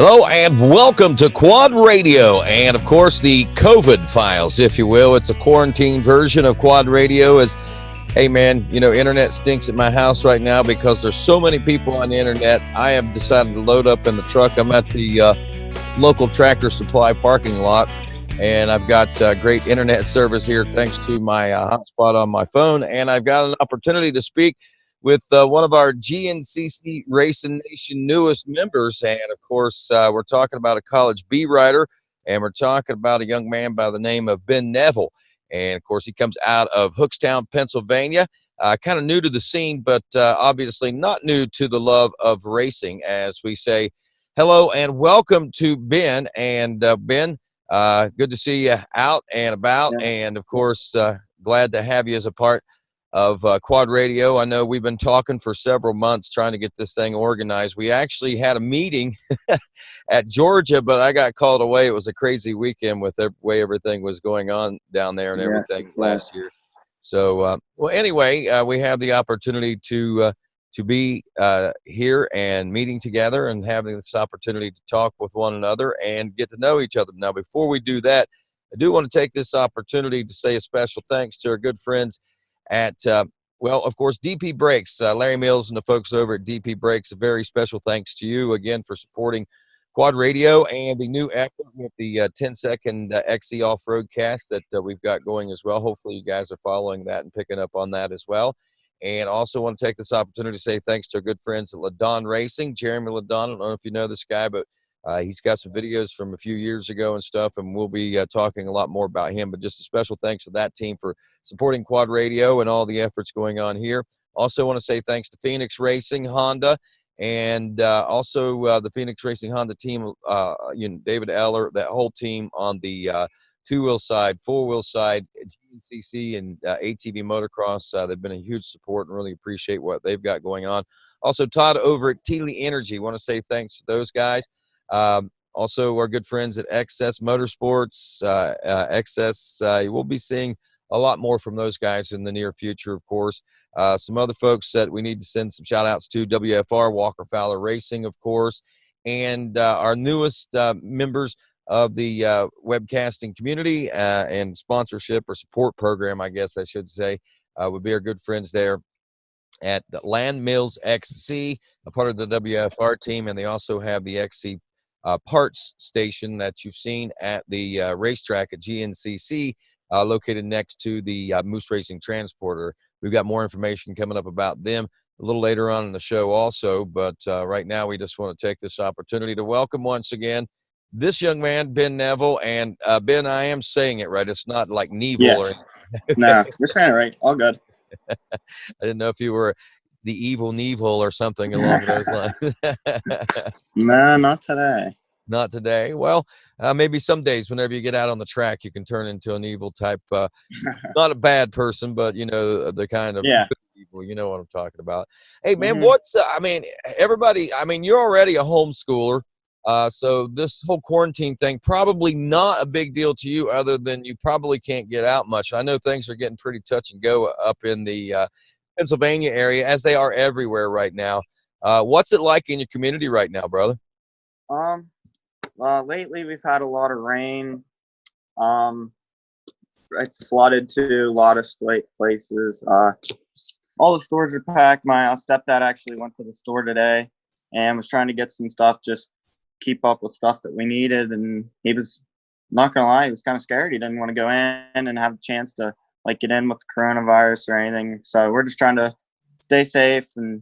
Hello and welcome to Quad Radio and, of course, the COVID files, if you will. It's a quarantine version of Quad Radio. Hey, man, internet stinks at my house right now because there's so many people on the internet. I have decided to load up in the truck. I'm at the local Tractor Supply parking lot, and I've got great internet service here thanks to my hotspot on my phone, and I've got an opportunity to speak with one of our GNCC Racing Nation newest members. And, of course, we're talking about a college beat writer, and we're talking about a young man by the name of Ben Neville. And, of course, he comes out of Hookstown, Pennsylvania, kind of new to the scene, but obviously not new to the love of racing, as we say. Hello and welcome to Ben. And, Ben, good to see you out and about. Yeah. And, of course, glad to have you as a part of Quad Radio. I know we've been talking for several months trying to get this thing organized. We actually had a meeting at Georgia, but I got called away. It was a crazy weekend with the way everything was going on down there and everything last year. So, well, anyway, we have the opportunity to be here and meeting together and having this opportunity to talk with one another and get to know each other. Now, before we do that, I do want to take this opportunity to say a special thanks to our good friends at, well, of course, DP Brakes. Larry Mills and the folks over at DP Brakes, a very special thanks to you again for supporting Quad Radio and the new effort with the 10-second XC off-road cast that we've got going as well. Hopefully you guys are following that and picking up on that as well. And also want to take this opportunity to say thanks to our good friends at LaDon Racing. Jeremy LaDon, I don't know if you know this guy, but he's got some videos from a few years ago and stuff, and we'll be talking a lot more about him. But just a special thanks to that team for supporting Quad Radio and all the efforts going on here. Also want to say thanks to Phoenix Racing Honda and also the Phoenix Racing Honda team, David Eller, that whole team on the two-wheel side, four-wheel side, GNCC and ATV Motocross. They've been a huge support and really appreciate what they've got going on. Also, Todd over at Teely Energy. Want to say thanks to those guys. Also, our good friends at XS Motorsports, XS, we'll be seeing a lot more from those guys in the near future, of course. Some other folks that we need to send some shout-outs to, WFR, Walker Fowler Racing, of course, and our newest members of the webcasting community and sponsorship or support program, I guess I should say, would be our good friends there at the Land Mills XC, a part of the WFR team, and they also have the XC parts station that you've seen at the racetrack at GNCC, located next to the Moose Racing Transporter. We've got more information coming up about them a little later on in the show also, but right now we just want to take this opportunity to welcome once again this young man, Ben Neville. And Ben, I am saying it right. It's not like Neville. Yeah. Or anything. No, you're saying it right. All good. I didn't know if you were the evil Neville or something along those lines. No, not today. Not today. Well, maybe some days whenever you get out on the track, you can turn into an evil type, not a bad person, but, the kind of evil, you know what I'm talking about. Hey, man, everybody, you're already a homeschooler. So this whole quarantine thing, probably not a big deal to you other than you probably can't get out much. I know things are getting pretty touch and go up in the Pennsylvania area, as they are everywhere right now. What's it like in your community right now, brother? Lately we've had a lot of rain. It's flooded to a lot of places. All the stores are packed. My stepdad actually went to the store today and was trying to get some stuff, just keep up with stuff that we needed. And he was, not gonna lie, he was kind of scared. He didn't want to go in and have a chance to get in with the coronavirus or anything. So we're just trying to stay safe and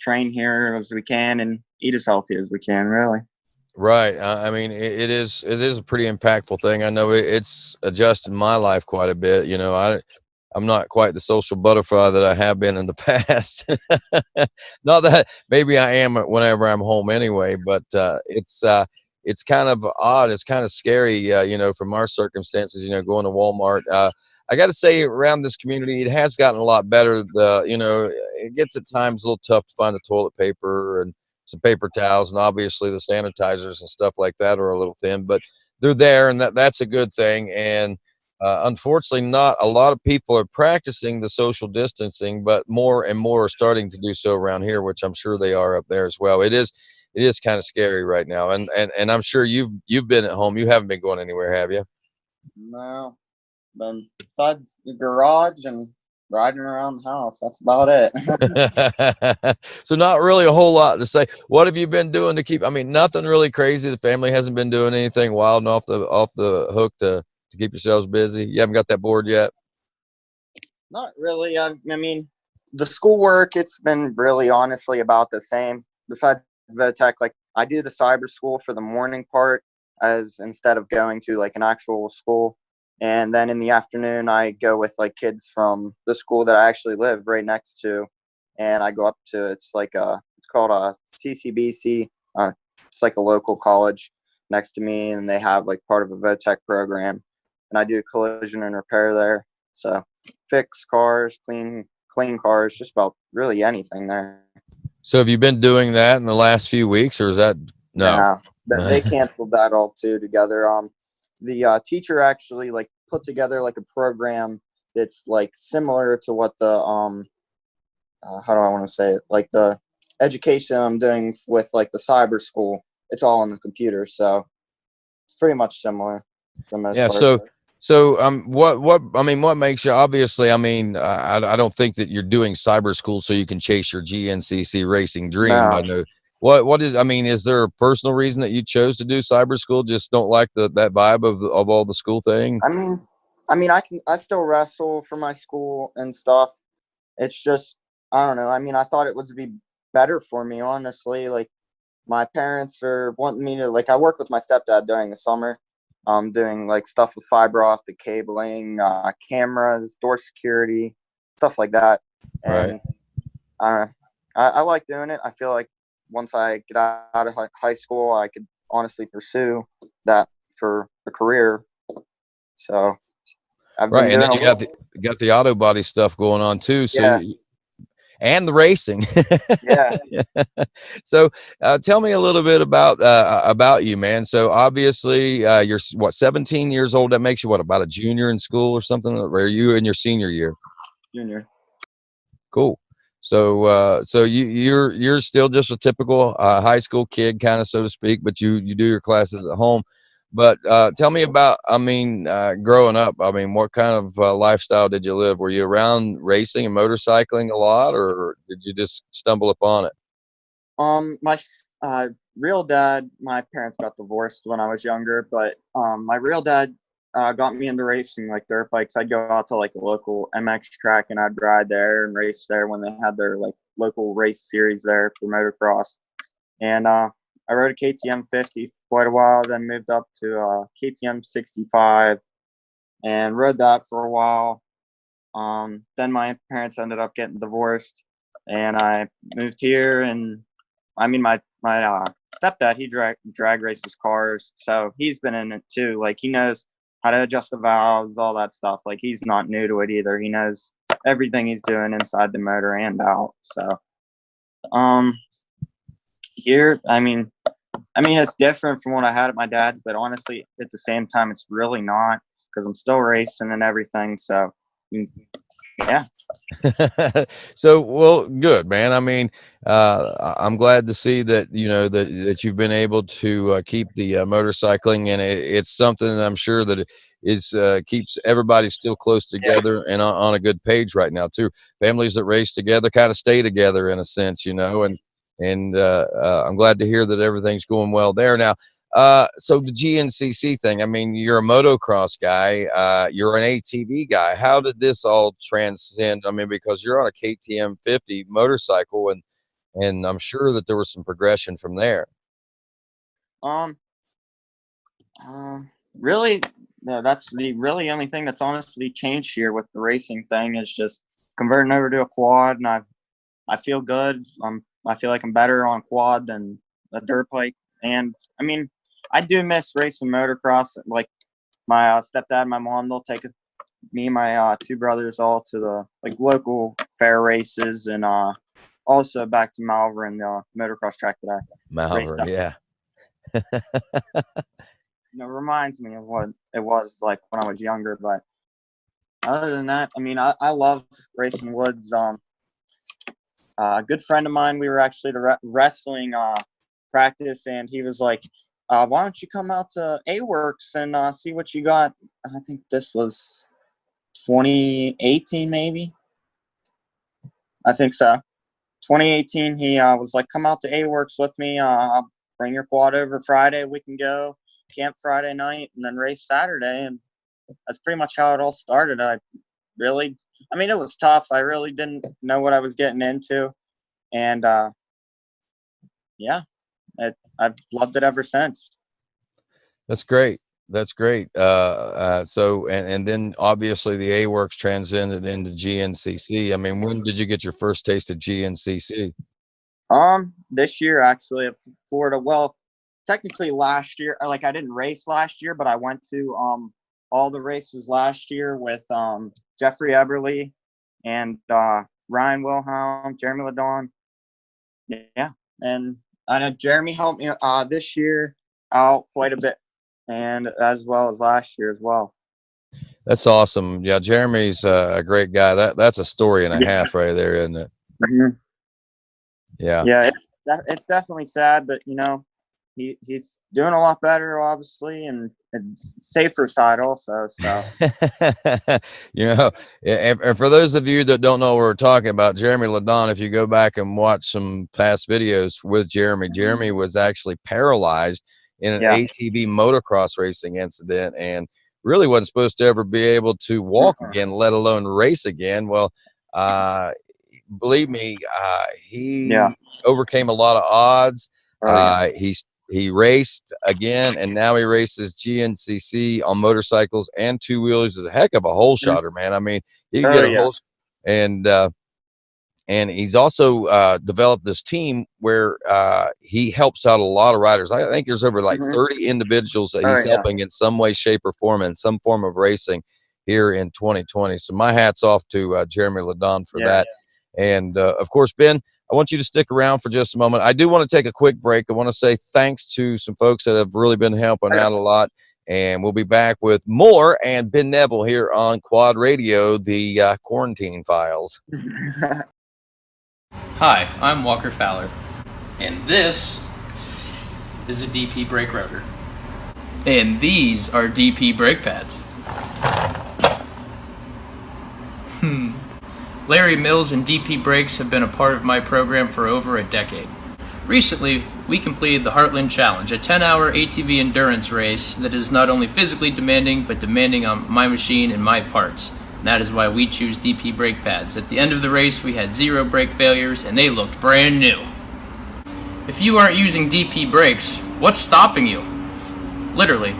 train here as we can and eat as healthy as we can, really. Right. It is a pretty impactful thing. I know it's adjusted my life quite a bit. I'm not quite the social butterfly that I have been in the past. Not that maybe I am whenever I'm home anyway, but it's kind of odd. It's kind of scary, from our circumstances, going to Walmart. I got to say, around this community, it has gotten a lot better. It gets at times a little tough to find the toilet paper and some paper towels, and obviously the sanitizers and stuff like that are a little thin, but they're there, and that's a good thing. And unfortunately, not a lot of people are practicing the social distancing, but more and more are starting to do so around here, which I'm sure they are up there as well. It is it is kind of scary right now. And I'm sure you've been at home. You haven't been going anywhere, have you? No, been besides the garage and riding around the house. That's about it. So not really a whole lot to say. What have you been doing to keep? I mean, nothing really crazy. The family hasn't been doing anything wild and off the hook to keep yourselves busy. You haven't got that bored yet. Not really. I mean, the schoolwork, it's been really honestly about the same. Besides the tech, like I do the cyber school for the morning part as instead of going to like an actual school. And then in the afternoon, I go with like kids from the school that I actually live right next to. And I go up to, it's called a CCBC. It's like a local college next to me. And they have like part of a VOTech program. And I do collision and repair there. So fix cars, clean cars, just about really anything there. So have you been doing that in the last few weeks, or is that no? Yeah, they canceled that all too together. The teacher actually like put together like a program that's like similar to what the how do I want to say it? Like the education I'm doing with like the cyber school. It's all on the computer, so it's pretty much similar for the most Yeah. part. What makes you, obviously, I don't think that you're doing cyber school so you can chase your GNCC racing dream. No, I know what is, is there a personal reason that you chose to do cyber school? Just don't like that vibe of all the school thing? I mean, I still wrestle for my school and stuff. It's just I don't know. I mean, I thought it would be better for me, honestly. Like my parents are wanting me to like I work with my stepdad during the summer. Doing like stuff with fiber optic cabling, cameras, door security, stuff like that. Right. And I don't know. I like doing it. I feel like once I get out of high school, I could honestly pursue that for a career. So I've been Right. And doing then a you got little. the auto body stuff going on too. So Yeah, and the racing. yeah. So tell me a little bit about you, man. So obviously you're what, 17 years old. That makes you what, about a junior in school or something? Or are you in your senior year? Junior. Cool. So you're still just a typical high school kid, kind of, so to speak, but you do your classes at home. But tell me about, growing up. What kind of lifestyle did you live? Were you around racing and motorcycling a lot, or did you just stumble upon it? My real dad, my parents got divorced when I was younger, but my real dad got me into racing like dirt bikes. I'd go out to like a local MX track and I'd ride there and race there when they had their like local race series there for motocross. And I rode a KTM 50 for quite a while, then moved up to KTM 65 and rode that for a while. Then my parents ended up getting divorced, and I moved here. And my stepdad, he drag races cars, so he's been in it too. Like he knows how to adjust the valves, all that stuff. Like he's not new to it either. He knows everything he's doing inside the motor and out. So here, it's different from what I had at my dad's, but honestly, at the same time, it's really not because I'm still racing and everything. So, yeah. So, well, good, man. I'm glad to see that, that you've been able to keep the motorcycling, and it's something that I'm sure that it is keeps everybody still close together and on a good page right now too. Families that race together kind of stay together in a sense, and I'm glad to hear that everything's going well there now. So the GNCC thing, you're a motocross guy, you're an ATV guy. How did this all transcend? Because you're on a KTM 50 motorcycle, and I'm sure that there was some progression from there. Um, really, no, that's the really only thing that's honestly changed here with the racing thing is just converting over to a quad, and I feel good. I feel like I'm better on quad than a dirt bike, and I do miss racing motocross. Like my stepdad, my mom, they'll take me and my two brothers all to the like local fair races, and also back to Malvern, the motocross track that I raced Malvern, at. yeah. It reminds me of what it was like when I was younger. But other than that, I love racing woods. A good friend of mine, we were actually at a wrestling practice, and he was like, why don't you come out to A-Works and see what you got? I think this was 2018, maybe. I think so. 2018, he was like, come out to A-Works with me. I'll bring your quad over Friday. We can go camp Friday night and then race Saturday. And that's pretty much how it all started. It was tough. I really didn't know what I was getting into. And, I've loved it ever since. That's great. That's great. So then obviously the A-Works transcended into GNCC. I mean, when did you get your first taste of GNCC? This year, actually, at Florida. Well, technically last year, I didn't race last year, but I went to all the races last year with Jeffrey Eberly and Ryan Wilhelm, Jeremy Ledon. Yeah, and I know Jeremy helped me this year out quite a bit, and as well as last year as well. That's awesome. Yeah, Jeremy's a great guy. That's a story and a half right there, isn't it? Mm-hmm. Yeah. Yeah, it's definitely sad, but he's doing a lot better, obviously, and safer side also. So, and for those of you that don't know what we're talking about, Jeremy Ledon, if you go back and watch some past videos with Jeremy was actually paralyzed in an ATV motocross racing incident and really wasn't supposed to ever be able to walk again, let alone race again. Well, believe me, he overcame a lot of odds. He raced again, and now he races GNCC on motorcycles and two-wheelers. Is a heck of a hole shotter, man. I mean, he can get a hole, and he's also developed this team where he helps out a lot of riders. I think there's over 30 individuals that he's helping in some way, shape, or form in some form of racing here in 2020. So my hat's off to Jeremy Ledon for that. And of course, Ben, I want you to stick around for just a moment. I do want to take a quick break. I want to say thanks to some folks that have really been helping out a lot. And we'll be back with more and Ben Neville here on Quad Radio, the Quarantine Files. Hi, I'm Walker Fowler, and this is a DP brake rotor. And these are DP brake pads. Larry Mills and DP Brakes have been a part of my program for over a decade. Recently, we completed the Heartland Challenge, a 10-hour ATV endurance race that is not only physically demanding, but demanding on my machine and my parts. And that is why we choose DP brake pads. At the end of the race, we had 0 brake failures, and they looked brand new. If you aren't using DP brakes, what's stopping you? Literally.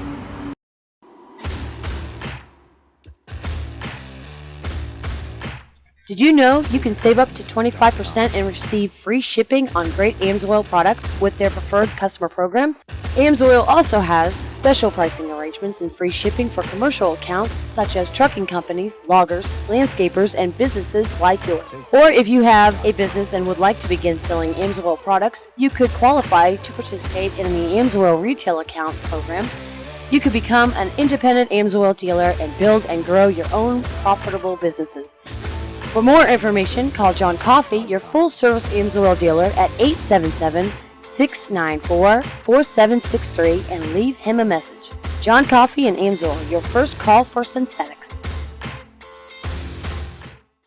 Did you know you can save up to 25% and receive free shipping on great AMSOIL products with their preferred customer program? AMSOIL also has special pricing arrangements and free shipping for commercial accounts such as trucking companies, loggers, landscapers, and businesses like yours. Or if you have a business and would like to begin selling AMSOIL products, you could qualify to participate in the AMSOIL retail account program. You could become an independent AMSOIL dealer and build and grow your own profitable businesses. For more information, call John Coffey, your full-service AMSOIL dealer, at 877-694-4763 and leave him a message. John Coffey and AMSOIL, your first call for synthetics.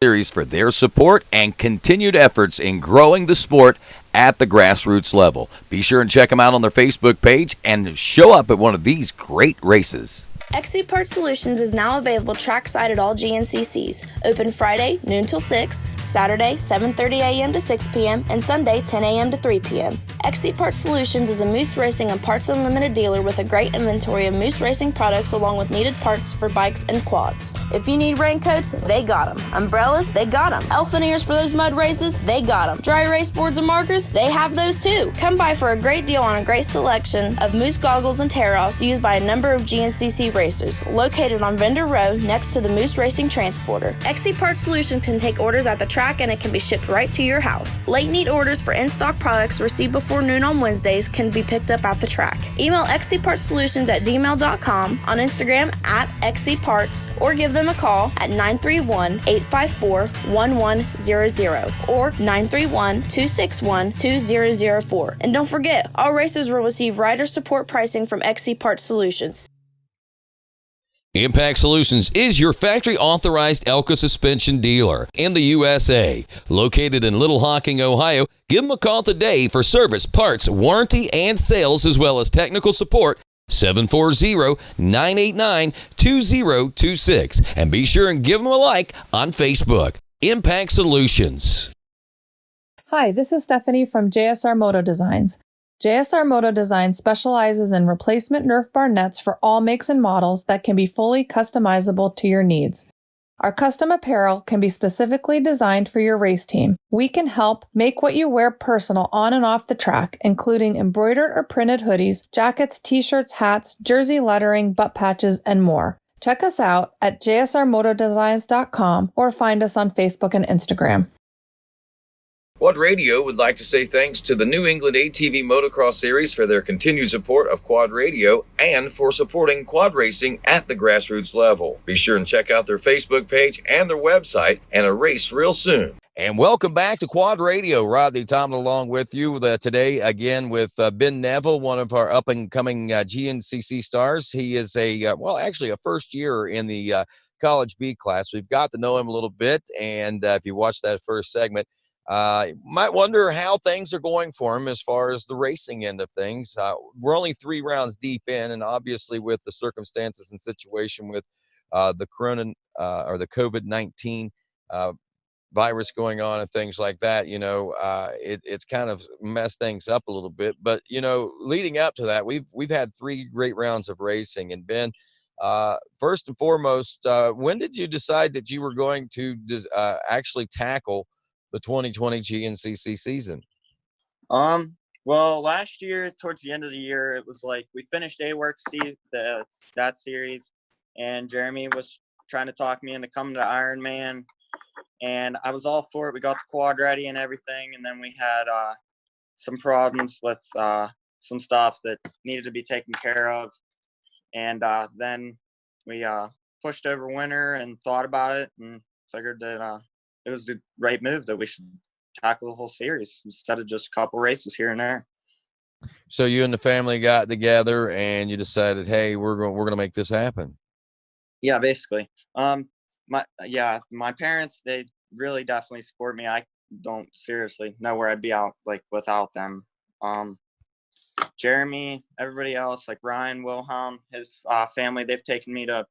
Series for their support and continued efforts in growing the sport at the grassroots level. Be sure and check them out on their Facebook page and show up at one of these great races. XC Parts Solutions is now available trackside at all GNCCs. Open Friday, noon till 6, Saturday, 7:30 a.m. to 6 p.m., and Sunday, 10 a.m. to 3 p.m. XC Parts Solutions is a Moose Racing and Parts Unlimited dealer with a great inventory of Moose Racing products along with needed parts for bikes and quads. If you need raincoats, they got them. Umbrellas, they got them. Elephant ears for those mud races, they got them. Dry erase boards and markers, they have those too. Come by for a great deal on a great selection of Moose goggles and tear-offs used by a number of GNCC racers, located on Vendor Row next to the Moose Racing Transporter. XC Parts Solutions can take orders at the track and it can be shipped right to your house. Late need orders for in-stock products received before before noon on Wednesdays can be picked up at the track. Email xcpartsolutions@gmail.com, on Instagram @xcparts, or give them a call at 931-854-1100 or 931-261-2004. And don't forget, all racers will receive rider support pricing from XC Parts Solutions. Impact Solutions is your factory-authorized Elka suspension dealer in the USA. Located in Little Hocking, Ohio, give them a call today for service, parts, warranty, and sales, as well as technical support. 740-989-2026. And be sure and give them a like on Facebook. Impact Solutions. Hi, this is Stephanie from JSR Moto Designs. JSR Moto Design specializes in replacement Nerf bar nets for all makes and models that can be fully customizable to your needs. Our custom apparel can be specifically designed for your race team. We can help make what you wear personal on and off the track, including embroidered or printed hoodies, jackets, t-shirts, hats, jersey lettering, butt patches, and more. Check us out at jsrmotodesigns.com or find us on Facebook and Instagram. Quad Radio would like to say thanks to the New England ATV Motocross Series for their continued support of Quad Radio and for supporting quad racing at the grassroots level. Be sure and check out their Facebook page and their website, and a race real soon. And welcome back to Quad Radio. Rodney Tomlin along with you today again with Ben Neville, one of our up-and-coming GNCC stars. He is a first year in the College B class. We've got to know him a little bit, and if you watched that first segment, you might wonder how things are going for him as far as the racing end of things. We're only 3 rounds deep in, and obviously with the circumstances and situation with the corona or the COVID-19 virus going on and things like that, it's kind of messed things up a little bit. But leading up to that, we've had 3 great rounds of racing. And Ben, first and foremost, when did you decide that you were going to actually tackle the 2020 GNCC season? Well, last year, towards the end of the year, it was like we finished A-Works that series, and Jeremy was trying to talk me into coming to Ironman, and I was all for it. We got the quad ready and everything, and then we had some problems with some stuff that needed to be taken care of, and then we pushed over winter and thought about it and figured that it was the right move that we should tackle the whole series instead of just a couple races here and there. So you and the family got together and you decided, hey, we're going to make this happen. Yeah, basically. My parents, they really definitely support me. I don't seriously know where I'd be out without them. Jeremy, everybody else, like Ryan Wilhelm, his family, they've taken me to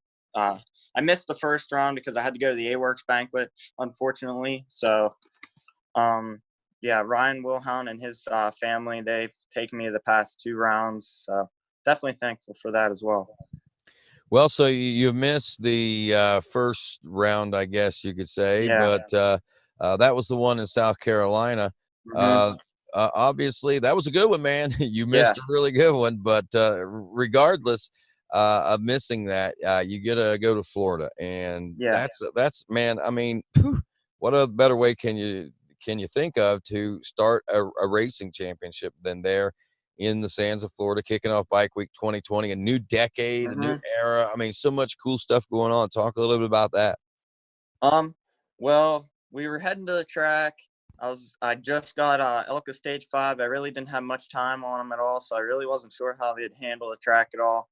I missed the first round because I had to go to the A-Works banquet, unfortunately. So, Ryan Wilhelm and his family, they've taken me to the past 2 rounds. So definitely thankful for that as well. Well, so you missed the first round, I guess you could say, Yeah. but that was the one in South Carolina. Mm-hmm. Obviously, that was a good one, man. You missed a really good one, but regardless of missing that, you get to go to Florida, and that's man. I mean, what a better way can you think of to start a racing championship than there in the sands of Florida, kicking off Bike Week 2020, a new decade, a new era. I mean, so much cool stuff going on. Talk a little bit about that. Well, we were heading to the track. I just got Elka Stage 5. I really didn't have much time on them at all, so I really wasn't sure how they'd handle the track at all.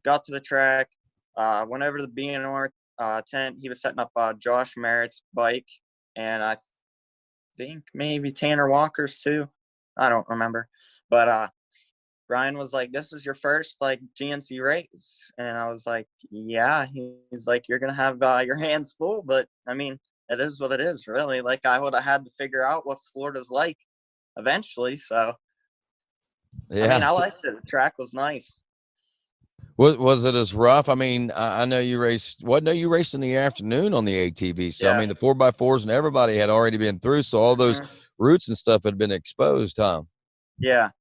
Got to the track, went over to the B&R tent. He was setting up Josh Merritt's bike, and I think maybe Tanner Walker's too. I don't remember. But Brian was like, "This is your first GNC race," and I was like, "Yeah." He's like, "You're gonna have your hands full," but I mean, it is what it is, really. I would have had to figure out what Florida's like eventually. So, yeah, I mean, I liked it. The track was nice. Was it as rough? I mean, I know you raced. You raced in the afternoon on the ATV. So I mean, the 4x4s and everybody had already been through. So all those routes and stuff had been exposed, huh? Yeah.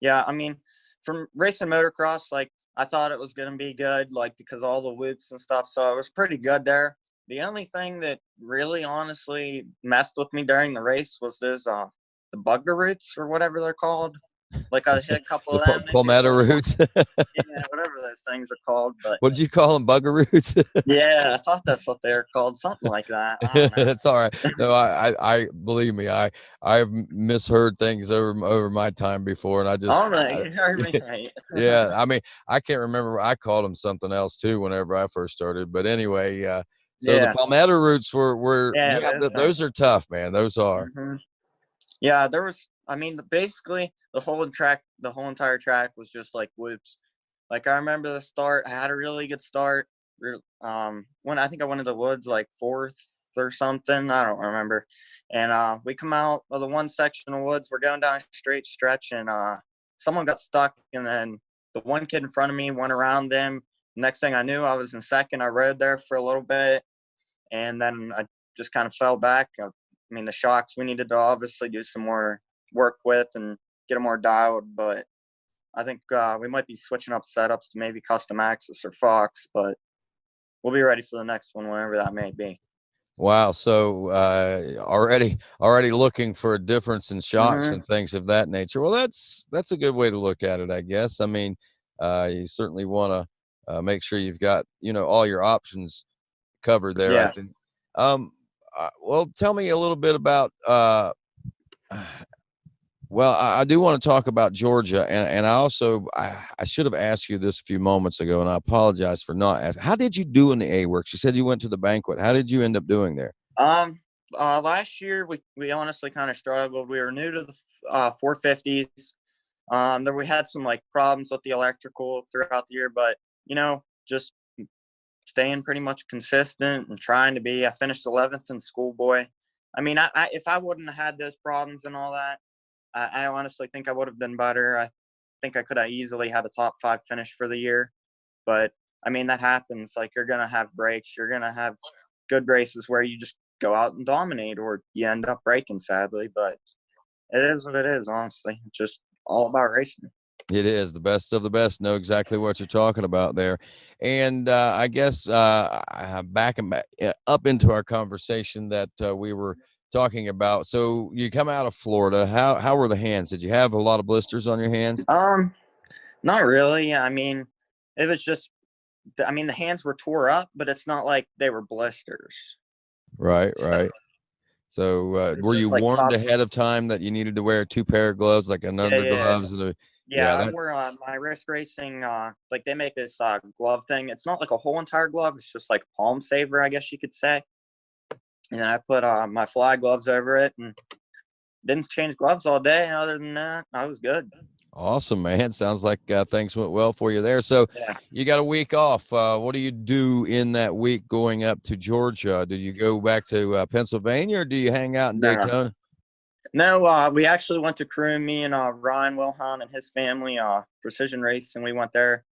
I mean, from racing motocross, I thought it was gonna be good, because all the whoops and stuff. So it was pretty good there. The only thing that really, honestly, messed with me during the race was the bugger roots or whatever they're called. Like I hit a couple The of them. palmetto roots. Yeah, whatever those things are called. But What did you call them? Bugaroots? yeah, I thought that's what they were called, something like that. I don't know. That's all right. No, I believe me, I've misheard things over my time before, and I just, All right, you heard me right. yeah. I mean, I can't remember. I called them something else too whenever I first started. But anyway, so the Yeah, palmetto roots were yeah, yeah, those those things. are tough, man. Those are. Mhm. Yeah, there was. I mean, basically the whole entire track was just like whoops. Like I remember the start. I had a really good start. When I think I went into the woods like fourth or something. I don't remember. And we come out of the one section of woods. We're going down a straight stretch, and someone got stuck. And then the one kid in front of me went around them. Next thing I knew, I was in second. I rode there for a little bit, and then I just kind of fell back. I mean, the shocks we needed to obviously do some more work with and get them more dialed, but I think we might be switching up setups to maybe custom Axis or Fox, but we'll be ready for the next one whenever that may be. Wow. So already looking for a difference in shocks Mm-hmm. and things of that nature. Well, that's a good way to look at it, I guess. I mean, you certainly want to make sure you've got, all your options covered there, I Yeah. think. Well, tell me a little bit about well, I do want to talk about Georgia, and I should have asked you this a few moments ago, and I apologize for not asking. How did you do in the A Works? You said you went to the banquet. How did you end up doing there? Last year we honestly kind of struggled. We were new to the 450s. There we had some like problems with the electrical throughout the year, but just staying pretty much consistent and trying to be. I finished 11th in schoolboy. I mean, I if I wouldn't have had those problems and all that, I honestly think I would have been better. I think I could have easily had a top 5 finish for the year, but I mean that happens. Like you're gonna have breaks. You're gonna have good races where you just go out and dominate, or you end up breaking, sadly. But it is what it is. Honestly, it's just all about racing. It is the best of the best. Know exactly what you're talking about there, and I guess back up into our conversation that we were talking about. So you come out of Florida. How were the hands? Did you have a lot of blisters on your hands? Not really. I mean, it was just. I mean, the hands were tore up, but it's not like they were blisters. Right, So right. So it's were you just like warned top. ahead of time that you needed to wear 2 pair of gloves, like an Yeah, under yeah. gloves? Yeah, Yeah, I that. wore my wrist racing. Like they make this glove thing. It's not like a whole entire glove. It's just like a palm saver, I guess you could say. And then I put my fly gloves over it, and didn't change gloves all day. Other than that, I was good. Awesome, man. Sounds like things went well for you there. So Yeah. you got a week off. What do you do in that week going up to Georgia? Do you go back to Pennsylvania, or do you hang out in No. Daytona? No, we actually went to crew, me and Ryan Wilhelm and his family, precision racing. We went there.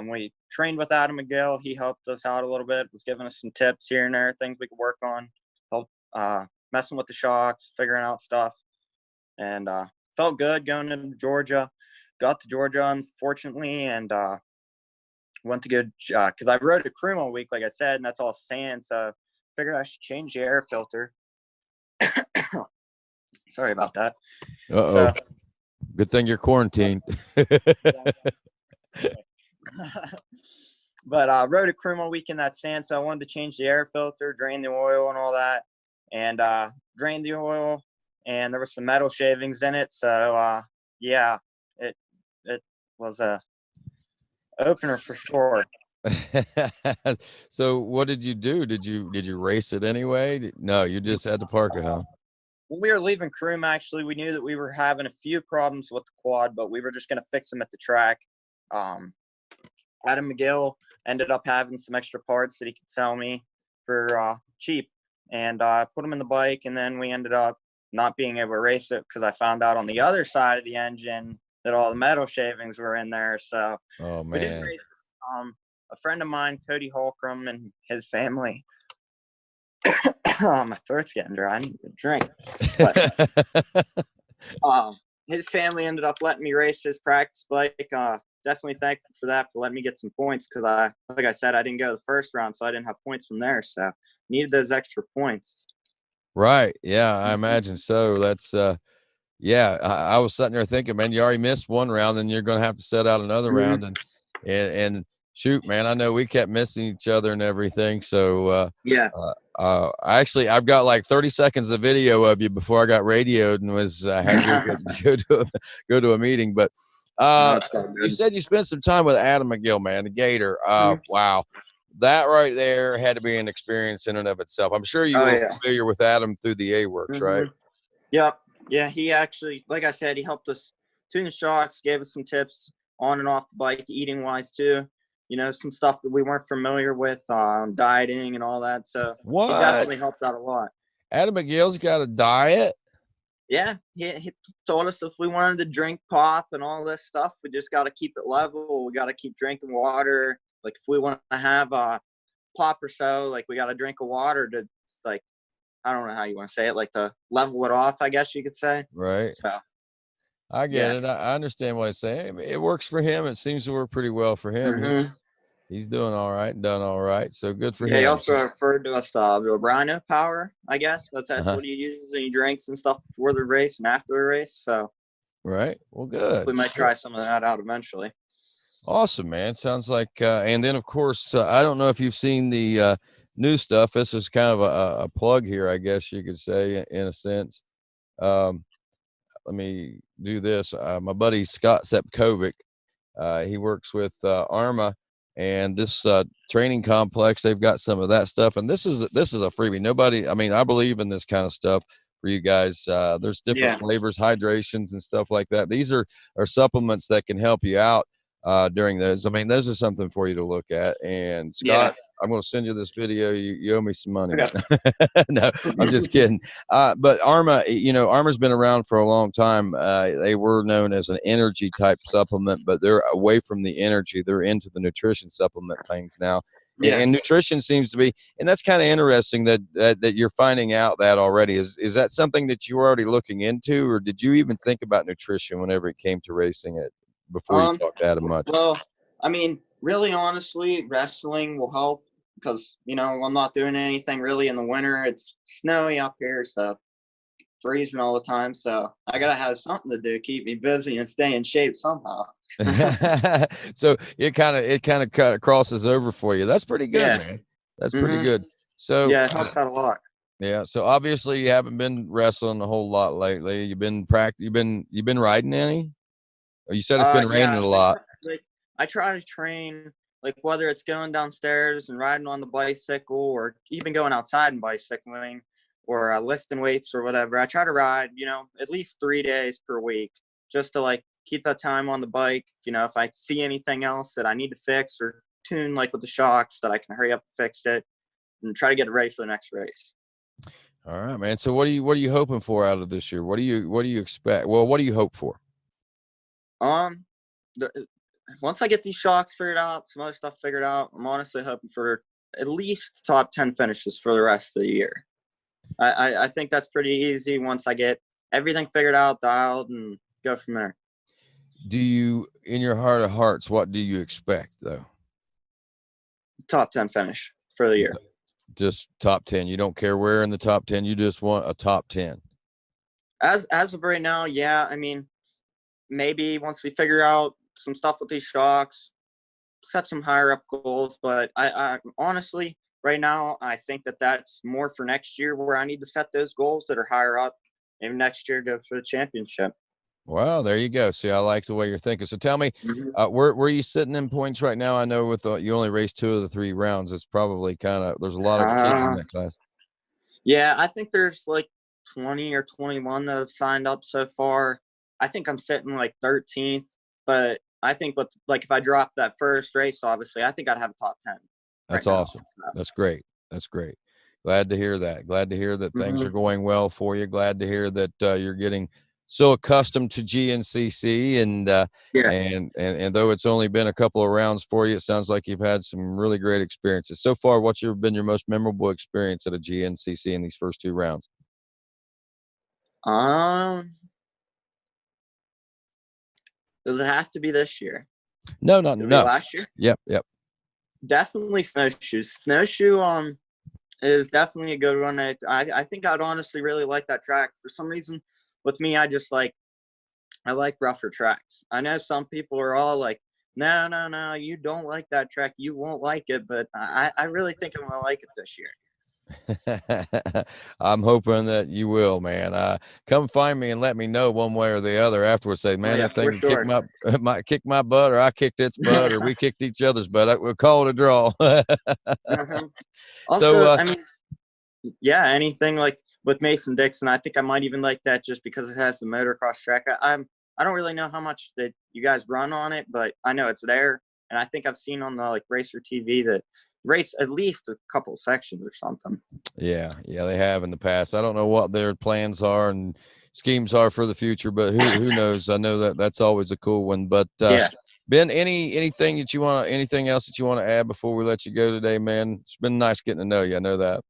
We trained with Adam McGill. He helped us out a little bit, was giving us some tips here and there, things we could work on, help messing with the shocks, figuring out stuff. And felt good going into Georgia. Got to Georgia, unfortunately, and went to go because I rode a crew all week, like I said, and that's all sand. So figured I should change the air filter. Sorry about that. Uh-oh. So, Good thing you're quarantined. but I rode a crew all week in that sand, so I wanted to change the air filter, drain the oil and all that, and drained the oil, and there was some metal shavings in it. So yeah, it was a opener for sure. So what did you do? Did you race it anyway? No, you just had to park it, huh? When we were leaving Croom, actually, we knew that we were having a few problems with the quad, but we were just going to fix them at the track. Adam McGill ended up having some extra parts that he could sell me for cheap, and I put them in the bike, and then we ended up not being able to race it because I found out on the other side of the engine that all the metal shavings were in there. So Oh, we didn't man. race. A friend of mine, Cody Holcomb, and his family. My throat's getting dry. I need a drink. But, his family ended up letting me race his practice bike. Definitely thankful for that, for letting me get some points, because like I said, I didn't go the first round, so I didn't have points from there. So needed those extra points. Right. Yeah, I imagine so. That's Yeah, I was sitting there thinking, man, you already missed one round, and you're going to have to set out another round, and shoot, man, I know we kept missing each other and everything. So Yeah. I've got like 30 seconds of video of you before I got radioed and was had to go to a meeting. But That's all you good. said you spent some time with Adam McGill, man, the Gator. Wow. That right there had to be an experience in and of itself. I'm sure you Oh, were yeah. familiar with Adam through the A-Works, right? Yep. Yeah, he actually, like I said, he helped us tune the shots, gave us some tips on and off the bike, eating wise too. You know, some stuff that we weren't familiar with, dieting and all that. So What? he definitely helped out a lot. Adam McGill's got a diet? Yeah, he told us if we wanted to drink pop and all this stuff, we just got to keep it level. We got to keep drinking water. Like if we want to have a pop or so, like we got to drink a water to like, I don't know how you want to say it, like to level it off, I guess you could say. Right. So I get it. I understand what he's saying. I mean, it works for him. It seems to work pretty well for him. He's doing all right and done all right. So good for him. He also referred to us the Rhino Power, I guess. That's what he uses, and he drinks and stuff before the race and after the race. So right. Well, good. We might try some of that out eventually. Awesome, man. Sounds like and then of course I don't know if you've seen the new stuff. This is kind of a plug here, I guess you could say, in a sense. Let me do this. My buddy Scott Sepkovic, he works with ARMA, and this training complex, they've got some of that stuff, and this is a freebie. Nobody, I mean, I believe in this kind of stuff for you guys. There's different flavors, hydrations and stuff like that. These are supplements that can help you out during those. I mean, those are something for you to look at. And Scott, I'm going to send you this video. You owe me some money. Okay. No, I'm just kidding. But ARMA, ARMA's been around for a long time. They were known as an energy type supplement, but they're away from the energy. They're into the nutrition supplement things now. And nutrition seems to be, and that's kind of interesting that you're finding out that already. Is that something that you were already looking into, or did you even think about nutrition whenever it came to racing it before you talked to Adam much? Well, I mean, really honestly, wrestling will help because, I'm not doing anything really in the winter. It's snowy up here, so freezing all the time. So I got to have something to do, keep me busy and stay in shape somehow. So it kind of crosses over for you. That's pretty good, man. That's pretty good. So it helps out a lot. Yeah. So obviously you haven't been wrestling a whole lot lately. You've been you've been riding any? Or you said it's been raining a lot. I try to train, like whether it's going downstairs and riding on the bicycle or even going outside and bicycling or lifting weights or whatever. I try to ride, at least 3 days per week just to keep that time on the bike. If I see anything else that I need to fix or tune, like with the shocks, that I can hurry up and fix it and try to get it ready for the next race. All right, man. So what are you hoping for out of this year? What do you expect? Well, what do you hope for? Once I get these shocks figured out, some other stuff figured out, I'm honestly hoping for at least top 10 finishes for the rest of the year. I think that's pretty easy once I get everything figured out, dialed, and go from there. Do you, in your heart of hearts, what do you expect though? Top 10 finish for the year. Just top 10. You don't care where in the top 10. You just want a top 10. As of right now, yeah. I mean, maybe once we figure out some stuff with these shocks, set some higher up goals. But I honestly, right now, I think that's more for next year, where I need to set those goals that are higher up, and next year go for the championship. Well, there you go. See, I like the way you're thinking. So tell me, where are you sitting in points right now? I know with you only raced 2 of the 3 rounds. It's probably there's a lot of kids in that class. Yeah, I think there's 20 or 21 that have signed up so far. I think I'm sitting 13th, but I think if I drop that first race, obviously, I think I'd have a top 10. That's awesome. That's great. That's great. Glad to hear that. Glad to hear that things are going well for you. Glad to hear that you're getting so accustomed to GNCC and though it's only been a couple of rounds for you, it sounds like you've had some really great experiences so far. What's been your most memorable experience at a GNCC in these first 2 rounds? Does it have to be this year? No. Last year? Yep. Definitely snowshoes. Snowshoe is definitely a good one. I think I'd honestly really like that track. For some reason, with me, I like rougher tracks. I know some people are all like, no, you don't like that track, you won't like it, but I really think I'm gonna like it this year. I'm hoping that you will, man. Come find me and let me know one way or the other afterwards. Say, man, yeah, that thing sure. might kick my butt, or I kicked its butt, or we kicked each other's butt. We'll call it a draw. Also, So, I mean, yeah, anything like with Mason-Dixon, I think I might even like that just because it has the motocross track. I don't really know how much that you guys run on it, but I know it's there, and I think I've seen on the like Racer TV that race at least a couple sections or something. Yeah, they have in the past. I don't know what their plans are and schemes are for the future, but who knows? I know that's always a cool one. But yeah. Ben, anything else that you want to add before we let you go today, man? It's been nice getting to know you. I know that.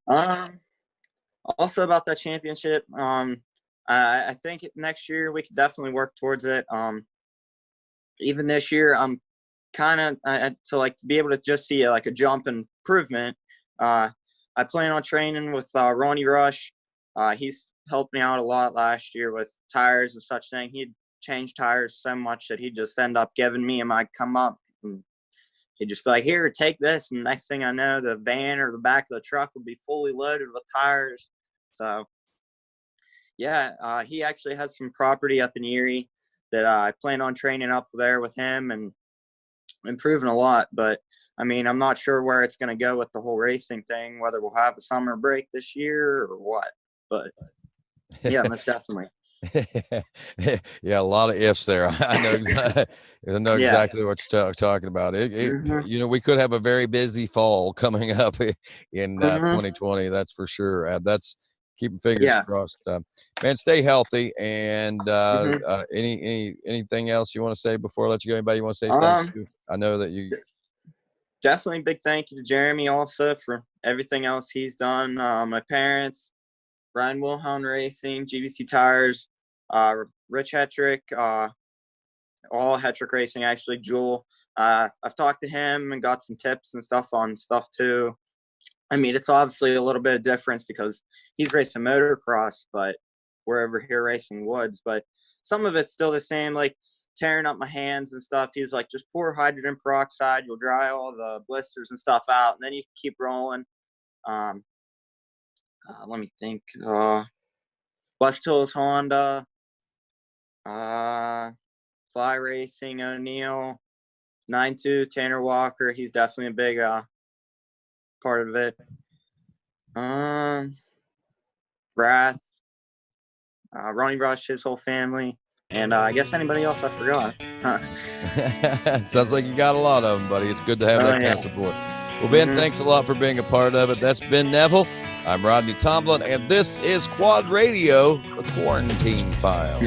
Also about that championship, I think next year we could definitely work towards it. Even this year, I'm kind of to be able to just see a jump improvement. I plan on training with Ronnie Rush. He's helped me out a lot last year with tires and such thing. He'd change tires so much that he'd just end up giving me them. I'd come up and he'd just be like, here, take this. And next thing I know, the van or the back of the truck would be fully loaded with tires. So, yeah, he actually has some property up in Erie that I plan on training up there with him and improving a lot. But, I mean, I'm not sure where it's going to go with the whole racing thing, whether we'll have a summer break this year or what. But, yeah, most definitely. Yeah, a lot of ifs there. I know exactly what you're talking about. We could have a very busy fall coming up in 2020. That's for sure. That's keeping fingers crossed. Man, stay healthy. And anything else you want to say before I let you go? Anybody you want to say thanks to? I know that you. Definitely big thank you to Jeremy also for everything else he's done. My parents, Brian Wilhelm Racing, GVC Tires, Rich Hetrick, all Hetrick Racing, actually, Jewel. I've talked to him and got some tips and stuff on stuff too. I mean, it's obviously a little bit of difference because he's racing motocross, but we're over here racing woods. But some of it's still the same, like tearing up my hands and stuff. He's like, just pour hydrogen peroxide. You'll dry all the blisters and stuff out, and then you keep rolling. Let me think. West Hills Honda, Fly Racing O'Neill, 9-2 Tanner Walker. He's definitely a big part of it. Wrath, Ronnie Rush, his whole family, and I guess anybody else I forgot. Sounds like you got a lot of them, buddy. It's good to have that kind of support. Well, Ben, thanks a lot for being a part of it. That's Ben Neville. I'm Rodney Tomlin, and this is Quad Radio, the Quarantine File.